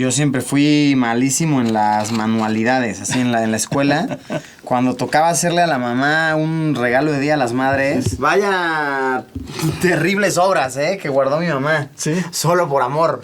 Yo siempre fui malísimo en las manualidades, así en la escuela. Cuando tocaba hacerle a la mamá un regalo de Día a las Madres, vaya terribles obras, que guardó mi mamá. Sí. Solo por amor.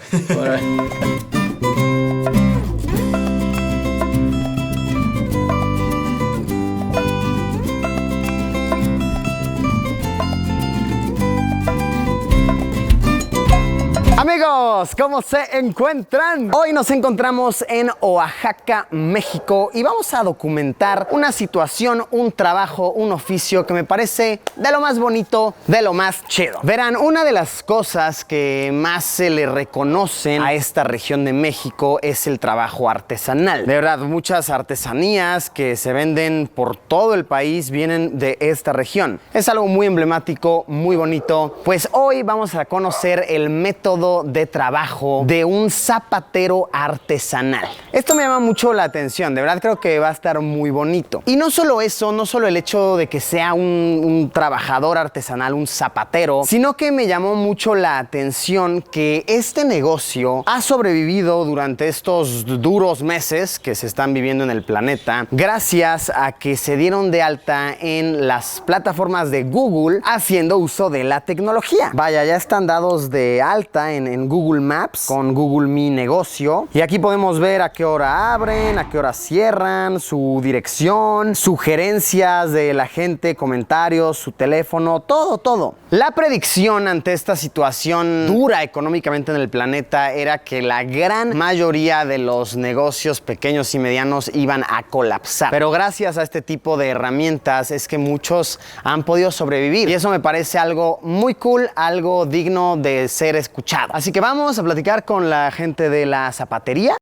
Amigos, ¿cómo se encuentran? Hoy nos encontramos en Oaxaca, México, y vamos a documentar una situación, un trabajo, un oficio que me parece de lo más bonito, de lo más chido. Verán, una de las cosas que más se le reconocen a esta región de México es el trabajo artesanal. De verdad, muchas artesanías que se venden por todo el país vienen de esta región. Es algo muy emblemático, muy bonito. Pues hoy vamos a conocer el método de trabajo de un zapatero artesanal. Esto me llama mucho la atención, de verdad creo que va a estar muy bonito. Y no solo eso, no solo el hecho de que sea un trabajador artesanal, un zapatero, sino que me llamó mucho la atención que este negocio ha sobrevivido durante estos duros meses que se están viviendo en el planeta, gracias a que se dieron de alta en las plataformas de Google haciendo uso de la tecnología. Vaya, ya están dados de alta en Google Maps con Google Mi Negocio, y aquí podemos ver a qué hora abren, a qué hora cierran, su dirección, sugerencias de la gente, comentarios, su teléfono, todo. La predicción ante esta situación dura económicamente en el planeta era que la gran mayoría de los negocios pequeños y medianos iban a colapsar, pero gracias a este tipo de herramientas es que muchos han podido sobrevivir, y eso me parece algo muy cool, algo digno de ser escuchado. Así que vamos a platicar con la gente de la zapatería.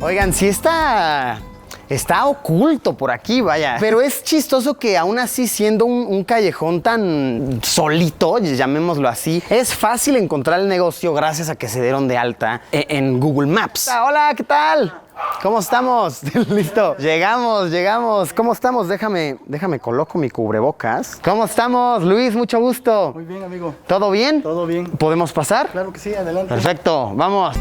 Oigan, sí está oculto por aquí, vaya. Pero es chistoso que aún así, siendo un callejón tan solito, llamémoslo así, es fácil encontrar el negocio gracias a que se dieron de alta en Google Maps. Hola, ¿qué tal? ¿Cómo estamos? Listo. Llegamos. ¿Cómo estamos? Déjame coloco mi cubrebocas. ¿Cómo estamos, Luis? Mucho gusto. Muy bien, amigo. ¿Todo bien? Todo bien. ¿Podemos pasar? Claro que sí, adelante. Perfecto, vamos.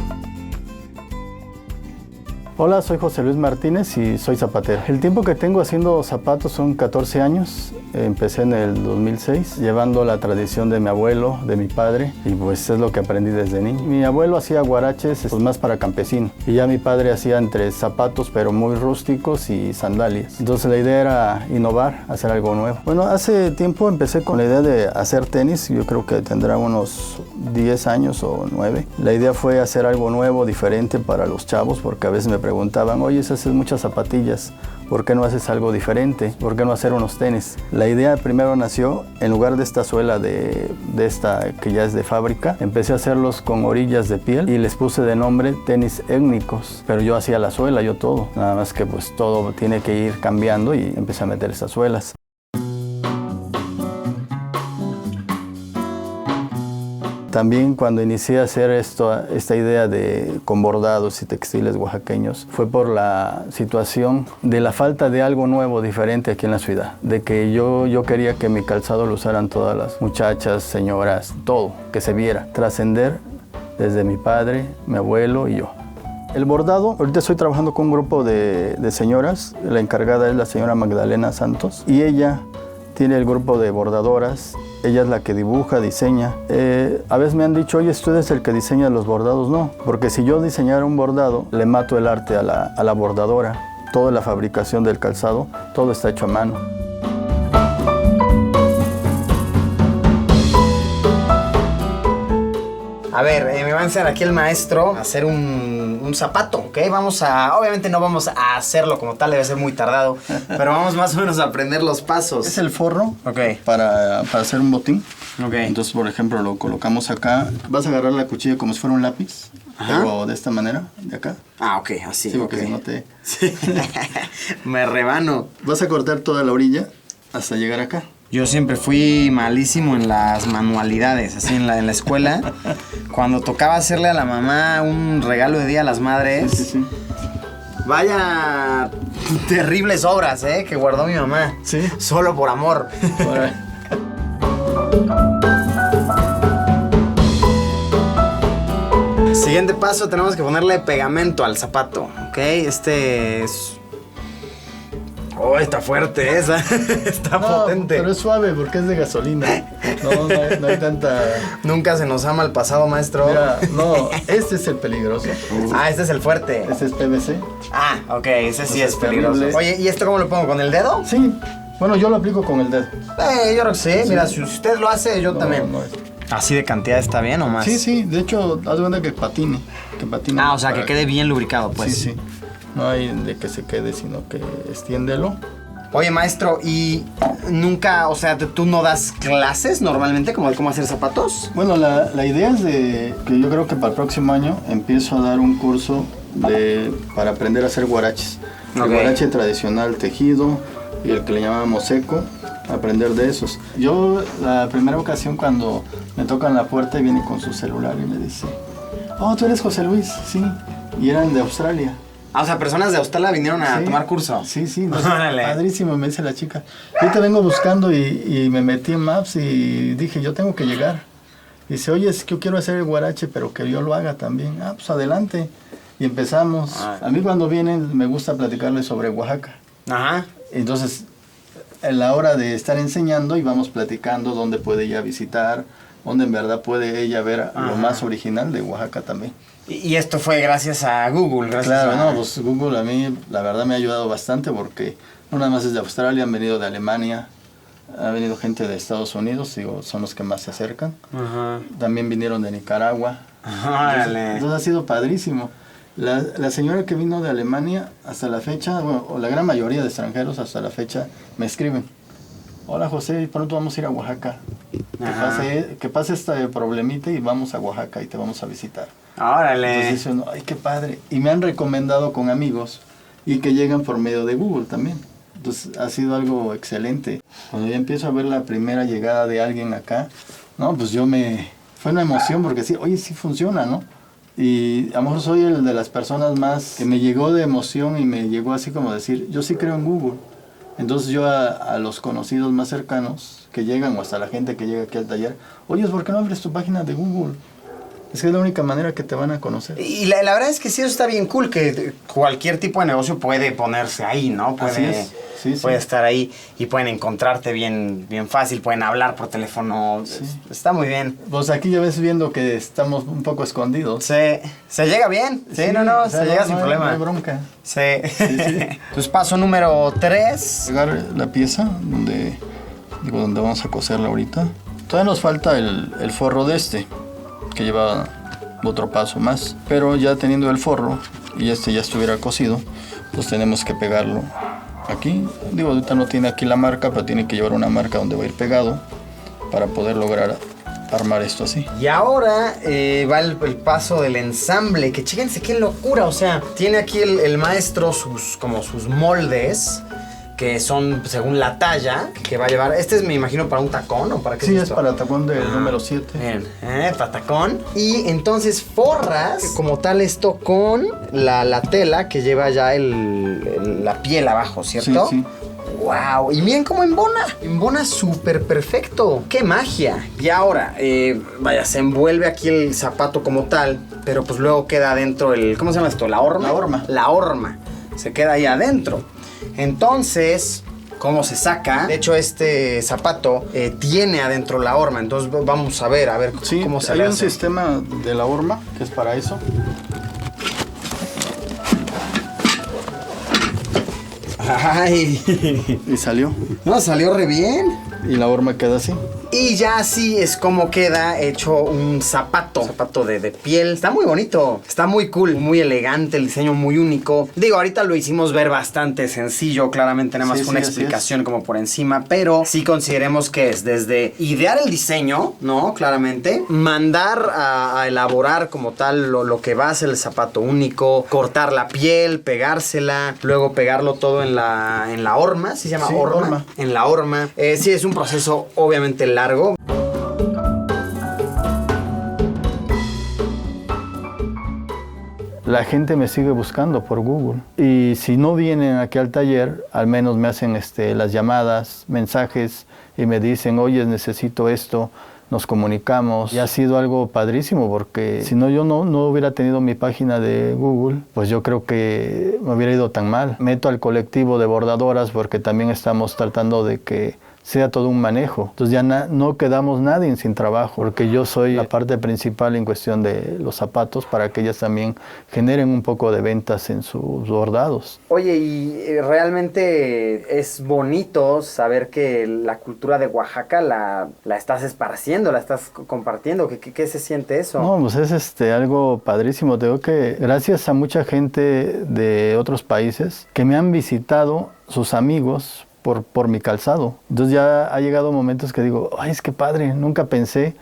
Hola, soy José Luis Martínez y soy zapatero. El tiempo que tengo haciendo zapatos son 14 años. Empecé en el 2006, llevando la tradición de mi abuelo, de mi padre, y pues es lo que aprendí desde niño. Mi abuelo hacía guaraches, pues más para campesinos, y ya mi padre hacía entre zapatos, pero muy rústicos, y sandalias. Entonces la idea era innovar, hacer algo nuevo. Bueno, hace tiempo empecé con la idea de hacer tenis, yo creo que tendrá unos 10 años o 9. La idea fue hacer algo nuevo, diferente para los chavos, porque a veces me preguntaban, oye, haces muchas zapatillas, ¿por qué no haces algo diferente? ¿Por qué no hacer unos tenis? La idea primero nació, en lugar de esta suela de esta que ya es de fábrica, empecé a hacerlos con orillas de piel y les puse de nombre tenis étnicos. Pero yo hacía la suela, yo todo. Nada más que pues todo tiene que ir cambiando y empecé a meter esas suelas. También cuando inicié a hacer esta idea con bordados y textiles oaxaqueños, fue por la situación de la falta de algo nuevo, diferente aquí en la ciudad. De que yo quería que mi calzado lo usaran todas las muchachas, señoras, todo, que se viera. Trascender desde mi padre, mi abuelo y yo. El bordado, ahorita estoy trabajando con un grupo de señoras. La encargada es la señora Magdalena Santos y ella tiene el grupo de bordadoras. Ella es la que dibuja, diseña. A veces me han dicho, oye, ¿tú eres el que diseña los bordados? No, porque si yo diseñara un bordado, le mato el arte a la bordadora. Toda la fabricación del calzado, todo está hecho a mano. A ver, me va a enseñar aquí el maestro a hacer un zapato, ¿ok? Obviamente no vamos a hacerlo como tal, debe ser muy tardado, pero vamos más o menos a aprender los pasos. Es el forro, okay, para hacer un botín. Okay. Entonces, por ejemplo, lo colocamos acá. Vas a agarrar la cuchilla como si fuera un lápiz. Pero de esta manera, de acá. Ah, ok, así. Sí, porque si no te... Sí. Me rebano. Vas a cortar toda la orilla hasta llegar acá. Yo siempre fui malísimo en las manualidades, así en la escuela. Cuando tocaba hacerle a la mamá un regalo de Día a las Madres, Sí. Vaya terribles obras, que guardó mi mamá. Sí. Solo por amor. Siguiente paso, tenemos que ponerle pegamento al zapato, ¿ok? Este es... Oh, está fuerte esa. Está potente. Pero es suave porque es de gasolina. No hay tanta... Nunca se nos ama el pasado, maestro. Mira, no, este es el peligroso. Ah, este es el fuerte. Este es PVC. Ah, ok, ese sí es peligroso. terrible. Oye, ¿y esto cómo lo pongo? ¿Con el dedo? Sí, bueno, yo lo aplico con el dedo. Yo creo que sí. Mira, si usted lo hace, yo también. No, ¿Así de cantidad está bien o más? sí, de hecho, haz de cuenta que patine. Ah, o sea, que quede bien lubricado, pues. Sí. No hay de que se quede, sino que extiéndelo. Oye, maestro, ¿y nunca, o sea, tú no das clases normalmente como de cómo hacer zapatos? Bueno, la idea es de que yo creo que para el próximo año empiezo a dar un curso para aprender a hacer guaraches. El guarache tradicional tejido y el que le llamamos seco, aprender de esos. Yo la primera ocasión cuando me tocan la puerta y viene con su celular y me dice, oh, ¿tú eres José Luis? Sí, y eran de Australia. Ah, o sea, personas de Australia vinieron a Sí, tomar curso. Sí, padrísimo, me dice la chica. Yo te vengo buscando y me metí en Maps y dije, yo tengo que llegar. Dice, oye, es que yo quiero hacer el guarache, pero que yo lo haga también. Ah, pues adelante. Y empezamos. A mí cuando vienen me gusta platicarles sobre Oaxaca. Ajá. Entonces, en la hora de estar enseñando, íbamos platicando dónde puede ella visitar, dónde en verdad puede ella ver lo más original de Oaxaca también. Y esto fue gracias a Google, Claro, no, pues Google a mí la verdad me ha ayudado bastante porque no nada más es de Australia, han venido de Alemania, ha venido gente de Estados Unidos, digo, son los que más se acercan. Ajá. También vinieron de Nicaragua. Órale. Entonces ha sido padrísimo. La señora que vino de Alemania hasta la fecha, bueno, o la gran mayoría de extranjeros hasta la fecha me escriben. Hola José, pronto vamos a ir a Oaxaca. Que pase este problemita y vamos a Oaxaca y te vamos a visitar. Órale. Entonces dice uno, ay, qué padre. Y me han recomendado con amigos y que llegan por medio de Google también. Entonces ha sido algo excelente. Cuando ya empiezo a ver la primera llegada de alguien acá, no, pues fue una emoción porque sí, oye, sí funciona, ¿no? Y a lo mejor soy el de las personas más que me llegó de emoción y me llegó así como decir, yo sí creo en Google. Entonces yo a los conocidos más cercanos que llegan o hasta la gente que llega aquí al taller, oye, ¿por qué no abres tu página de Google? Es que es la única manera que te van a conocer. Y la verdad es que sí, eso está bien cool, que cualquier tipo de negocio puede ponerse ahí, ¿no? Así es. Puede estar ahí y pueden encontrarte bien fácil, pueden hablar por teléfono. Sí. Está muy bien. Pues aquí ya ves viendo que estamos un poco escondidos. Se llega bien. Sí, se llega sin problema. No hay bronca. Sí. Entonces, paso número 3. Pegar la pieza donde vamos a coserla ahorita. Todavía nos falta el forro de que lleva otro paso más. Pero ya teniendo el forro y ya estuviera cosido, pues tenemos que pegarlo aquí. Ahorita no tiene aquí la marca, pero tiene que llevar una marca donde va a ir pegado para poder lograr armar esto así. Y ahora va el paso del ensamble, que chéquense qué locura, o sea, tiene aquí el maestro sus moldes, que son según la talla que va a llevar. Este es, me imagino, para un tacón o para qué. Sí, es para tacón del número 7. Bien, para tacón. Y entonces forras como tal esto con la tela que lleva ya la piel abajo, ¿cierto? Sí. ¡Wow! Y miren cómo embona súper perfecto. ¡Qué magia! Y ahora, se envuelve aquí el zapato como tal, pero pues luego queda adentro ¿cómo se llama esto? ¿La horma? La horma. Se queda ahí adentro. Entonces, ¿cómo se saca? De hecho, este zapato tiene adentro la horma. Entonces vamos a ver cómo se le hace. Hay un sistema de la horma que es para eso. ¡Ay! Y salió. No, salió re bien. Y la horma queda así. Y ya así es como queda hecho un zapato de piel. Está muy bonito, está muy cool, muy elegante, el diseño muy único. Ahorita lo hicimos ver bastante sencillo, claramente nada más fue una explicación como por encima, pero sí consideremos que es desde idear el diseño, ¿no? Claramente, mandar a elaborar como tal lo que va a ser el zapato único, cortar la piel, pegársela, luego pegarlo todo en la horma, ¿sí se llama horma? En la horma. Sí, es un proceso obviamente largo. La gente me sigue buscando por Google y si no vienen aquí al taller, al menos me hacen las llamadas, mensajes y me dicen, oye, necesito esto, nos comunicamos y ha sido algo padrísimo porque si no, yo no hubiera tenido mi página de Google, pues yo creo que me hubiera ido tan mal. Meto al colectivo de bordadoras porque también estamos tratando de que sea todo un manejo. Entonces ya no quedamos nadie sin trabajo, porque yo soy la parte principal en cuestión de los zapatos para que ellas también generen un poco de ventas en sus bordados. Oye, y realmente es bonito saber que la cultura de Oaxaca la estás esparciendo, la estás compartiendo. ¿Qué se siente eso? No, pues es algo padrísimo. Te digo que gracias a mucha gente de otros países que me han visitado, sus amigos, por mi calzado. Entonces ya ha llegado momentos que digo, ay, es que padre, nunca pensé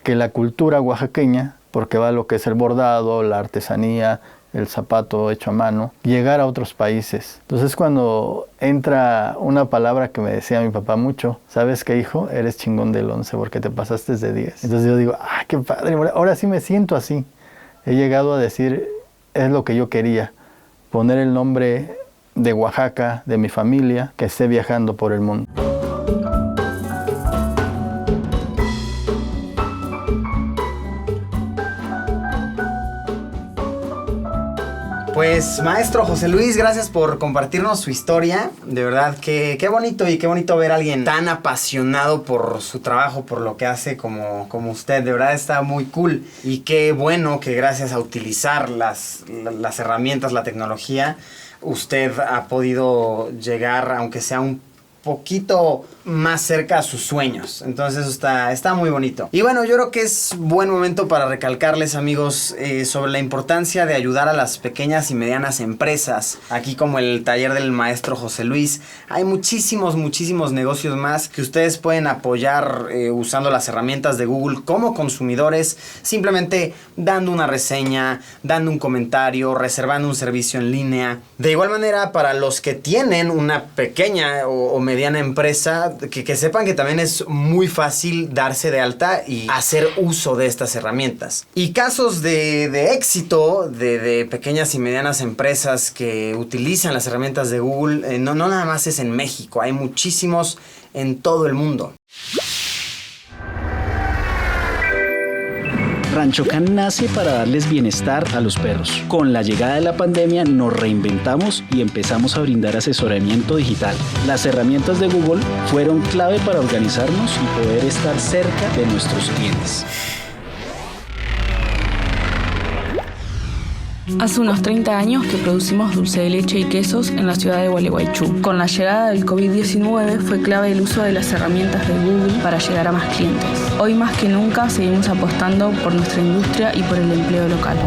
que la cultura oaxaqueña, porque va lo que es el bordado, la artesanía, el zapato hecho a mano, llegar a otros países. Entonces cuando entra una palabra que me decía mi papá mucho, ¿sabes qué, hijo? Eres chingón del 11 porque te pasaste de 10. Entonces yo digo, ah, qué padre, ahora sí me siento así. He llegado a decir, es lo que yo quería, poner el nombre de Oaxaca, de mi familia, que esté viajando por el mundo. Pues maestro José Luis, gracias por compartirnos su historia. De verdad, qué bonito y qué bonito ver a alguien tan apasionado por su trabajo, por lo que hace como usted. De verdad está muy cool. Y qué bueno que gracias a utilizar las herramientas, la tecnología, usted ha podido llegar, aunque sea un poquito más cerca a sus sueños. Entonces eso está muy bonito. Y bueno, yo creo que es buen momento para recalcarles, amigos, sobre la importancia de ayudar a las pequeñas y medianas empresas. Aquí, como el taller del maestro José Luis, hay muchísimos negocios más que ustedes pueden apoyar usando las herramientas de Google como consumidores, simplemente dando una reseña, dando un comentario, reservando un servicio en línea. De igual manera, para los que tienen una pequeña o mediana empresa, que sepan que también es muy fácil darse de alta y hacer uso de estas herramientas. Y casos de éxito de pequeñas y medianas empresas que utilizan las herramientas de Google, no nada más es en México, hay muchísimos en todo el mundo. Rancho Can nace para darles bienestar a los perros. Con la llegada de la pandemia nos reinventamos y empezamos a brindar asesoramiento digital. Las herramientas de Google fueron clave para organizarnos y poder estar cerca de nuestros clientes. Hace unos 30 años que producimos dulce de leche y quesos en la ciudad de Gualeguaychú. Con la llegada del COVID-19 fue clave el uso de las herramientas de Google para llegar a más clientes. Hoy más que nunca seguimos apostando por nuestra industria y por el empleo local.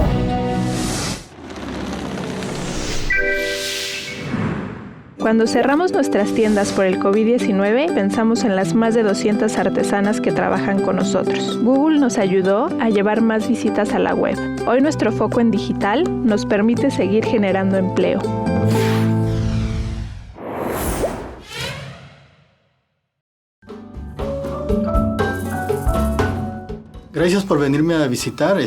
Cuando cerramos nuestras tiendas por el COVID-19, pensamos en las más de 200 artesanas que trabajan con nosotros. Google nos ayudó a llevar más visitas a la web. Hoy nuestro foco en digital nos permite seguir generando empleo. Gracias por venirme a visitar.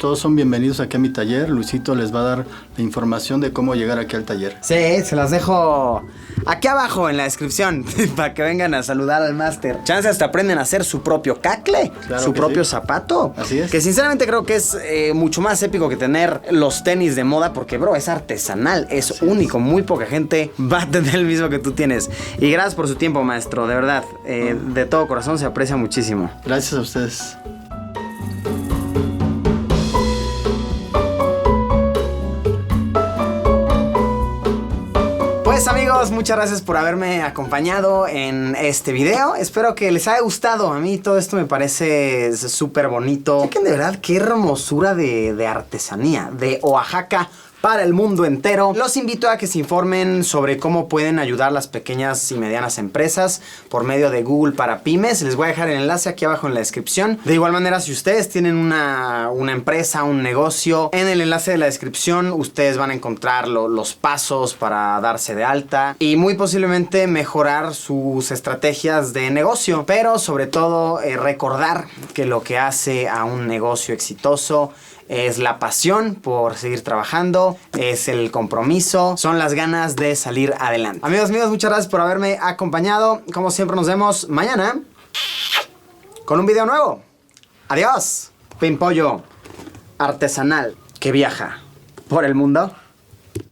Todos son bienvenidos aquí a mi taller. Luisito les va a dar la información de cómo llegar aquí al taller. Sí, se las dejo aquí abajo en la descripción para que vengan a saludar al máster. Chance hasta aprenden a hacer su propio cacle, claro, su propio zapato. Así es. Que sinceramente creo que es mucho más épico que tener los tenis de moda porque, bro, es artesanal, es Así único. Muy poca gente va a tener el mismo que tú tienes. Y gracias por su tiempo, maestro. De verdad, de todo corazón se aprecia muchísimo. Gracias a ustedes. Pues amigos, muchas gracias por haberme acompañado en este video. Espero que les haya gustado. A mí todo esto me parece súper bonito. Chequen de verdad qué hermosura de artesanía de Oaxaca para el mundo entero. Los invito a que se informen sobre cómo pueden ayudar a las pequeñas y medianas empresas por medio de Google para Pymes. Les voy a dejar el enlace aquí abajo en la descripción. De igual manera, si ustedes tienen una empresa, un negocio, en el enlace de la descripción ustedes van a encontrar los pasos para darse de alta y muy posiblemente mejorar sus estrategias de negocio. Pero sobre todo recordar que lo que hace a un negocio exitoso es la pasión por seguir trabajando, es el compromiso, son las ganas de salir adelante. Amigos míos, muchas gracias por haberme acompañado. Como siempre, nos vemos mañana con un video nuevo. Adiós. Pimpollo artesanal que viaja por el mundo.